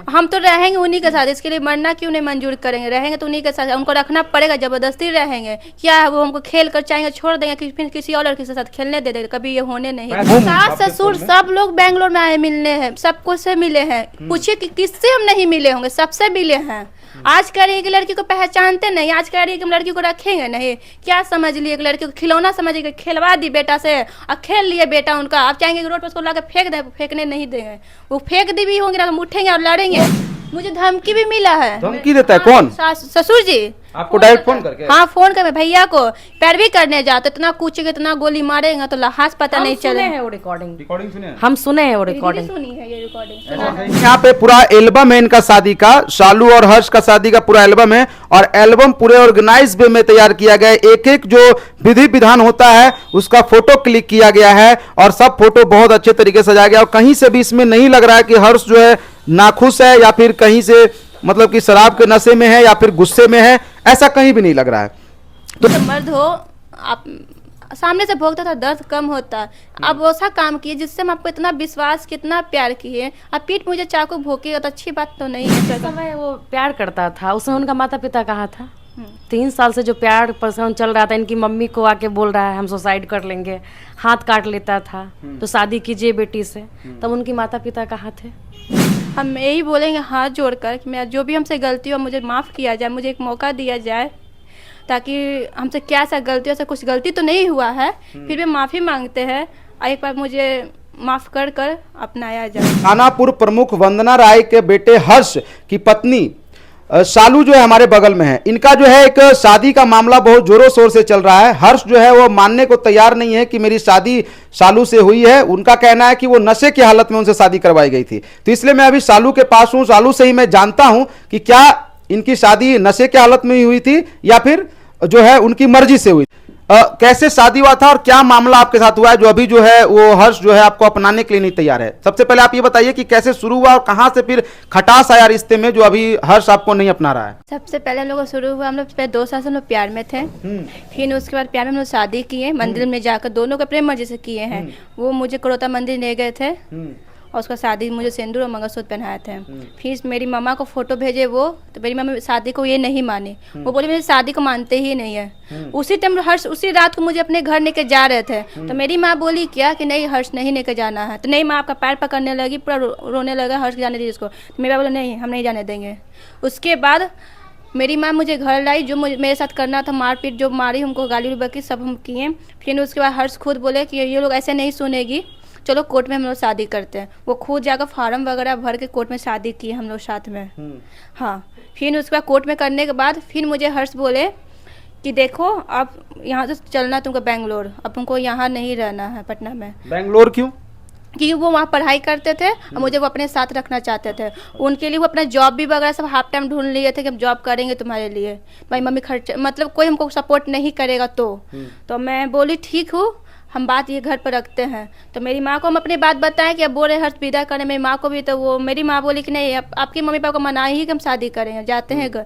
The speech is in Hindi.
हम तो रहेंगे उन्हीं के साथ, इसके लिए मरना क्यों नहीं मंजूर करेंगे, रहेंगे तो उन्हीं के साथ, उनको रखना पड़ेगा, जबरदस्ती रहेंगे क्या है, वो हमको खेल कर चाहेंगे छोड़ देंगे कि फिर किसी और लड़की के साथ खेलने दे देंगे, कभी ये होने नहीं। सास ससुर सब लोग बेंगलोर में आए मिलने हैं, सबको से मिले हैं, पूछिए कि किससे हम नहीं मिले होंगे, सबसे मिले हैं। आज कह रही है कि लड़की को पहचानते नहीं, आज कह रही है कि हम लड़की को रखेंगे नहीं, क्या समझ लिए कि लड़की को खिलौना समझ के खिलवा दी बेटा से और खेल लिए बेटा उनका। आप चाहेंगे कि रोड पर उसको ला के फेंक दे, फेंकने नहीं देंगे, वो फेंक दी भी होंगे ना, हम उठेंगे और लड़ेंगे। मुझे धमकी भी मिला है। धमकी देता है कौन? ससुर जी आपको डायरेक्ट फोन करके? हाँ, फोन कर भैया को पैरवी करने जाते, इतना कूचेंगे, इतना गोली मारेंगे तो लाश पता नहीं चले। वो रिकॉर्डिंग सुने? हम सुने हैं, वो रिकॉर्डिंग सुनी है, ये रिकॉर्डिंग। यहाँ पे पूरा एल्बम है इनका शादी का, शालू और हर्ष का शादी का पूरा एल्बम है, और एल्बम पूरे ऑर्गेनाइज वे में तैयार किया गया है। एक एक जो विधि विधान होता है उसका फोटो क्लिक किया गया है, और सब फोटो बहुत अच्छे तरीके से सजाया गया, और कहीं से भी इसमें नहीं लग रहा है कि हर्ष जो है नाखुश है, या फिर कहीं से मतलब कि शराब के नशे में है, या फिर गुस्से में है, ऐसा कहीं भी नहीं लग रहा है। तो मर्द हो आप, सामने से भोगता था दर्द कम होता। आप ऐसा काम किए जिससे हम आपको इतना विश्वास, कितना प्यार किए, आप पीठ मुझे चाकू भोंके तो अच्छी बात तो नहीं है। समय वो प्यार करता था, उसमें उनका माता पिता कहाँ था? 3 साल से जो प्यार पसंद चल रहा था, इनकी मम्मी को आके बोल रहा है हम सुसाइड कर लेंगे, हाथ काट लेता था, तो शादी कीजिए बेटी से, तब उनकी माता पिता कहाँ थे? हम यही बोलेंगे हाथ जोड़कर कि मैं जो भी हमसे गलती हो मुझे माफ़ किया जाए, मुझे एक मौका दिया जाए, ताकि हमसे क्या सा गलती हो, ऐसा कुछ गलती तो नहीं हुआ है, फिर भी माफ़ी मांगते हैं, एक बार मुझे माफ़ कर कर अपनाया जाए। खानापुर प्रमुख वंदना राय के बेटे हर्ष की पत्नी शालू जो है हमारे बगल में है। इनका जो है एक शादी का मामला बहुत जोरों शोर से चल रहा है। हर्ष जो है वो मानने को तैयार नहीं है कि मेरी शादी शालू से हुई है। उनका कहना है कि वो नशे की हालत में उनसे शादी करवाई गई थी। तो इसलिए मैं अभी शालू के पास हूँ, शालू से ही मैं जानता हूँ कि क्या इनकी शादी नशे की हालत में हुई थी या फिर जो है उनकी मर्जी से हुई। कैसे शादी हुआ था और क्या मामला आपके साथ हुआ है जो अभी जो है वो हर्ष जो है आपको अपनाने के लिए नहीं तैयार है? सबसे पहले आप ये बताइए कि कैसे शुरू हुआ और कहां से फिर खटास आया रिश्ते में जो अभी हर्ष आपको नहीं अपना रहा है? सबसे पहले हम लोग शुरू हुआ, हम लोग पहले 2 साल से हम लोग प्यार में थे, फिर उसके बाद प्यार में हम लोग शादी किए, मंदिर में जाकर दोनों का प्रेम मर्जी से किए हैं। वो मुझे करोता मंदिर ले गए थे और उसका शादी मुझे सिंदूर और मंगलसूत्र पहनाए थे। फिर मेरी मामा को फोटो भेजे वो, तो मेरी मामा शादी को ये नहीं मानी, वो बोली मेरी शादी को मानते ही नहीं है। उसी टाइम हर्ष उसी रात को मुझे अपने घर लेके जा रहे थे, तो मेरी माँ बोली क्या कि नहीं हर्ष नहीं लेके जाना है, तो नहीं माँ आपका पैर पकड़ने लगी, पूरा रोने लगा, हर्ष जाने दीजिए इसको। तो मेरा बोला नहीं हम नहीं जाने देंगे। उसके बाद मेरी माँ मुझे घर लाई, जो मुझे मेरे साथ करना था, मारपीट जो मारी हमको, गाली बकी सब हम किए। फिर उसके बाद हर्ष खुद बोले कि ये लोग ऐसे नहीं सुनेगी, चलो कोर्ट में हम लोग शादी करते हैं। वो खुद जाकर फार्म वगैरह भर के कोर्ट में शादी की हम लोग साथ में। हाँ, फिर उसके बाद कोर्ट में करने के बाद फिर मुझे हर्ष बोले कि देखो अब यहाँ से चलना तुमको बेंगलोर, अब तुमको यहाँ नहीं रहना है पटना में। बेंगलोर क्यों? क्योंकि वो वहाँ पढ़ाई करते थे और मुझे वो अपने साथ रखना चाहते थे। उनके लिए वो अपना जॉब भी वगैरह सब हाफ टाइम ढूंढ लिए थे कि हम जॉब करेंगे तुम्हारे लिए, भाई मम्मी खर्च मतलब कोई हमको सपोर्ट नहीं करेगा तो मैं बोली ठीक हूँ, हम बात ये घर पर रखते हैं। तो मेरी माँ को हम अपनी बात बताएं कि अब बोल रहे हर्ष विदा करें, मेरी माँ को भी, तो वो मेरी माँ बोली कि नहीं आपकी मम्मी पापा को मना ही कि हम शादी करें, जाते हैं घर।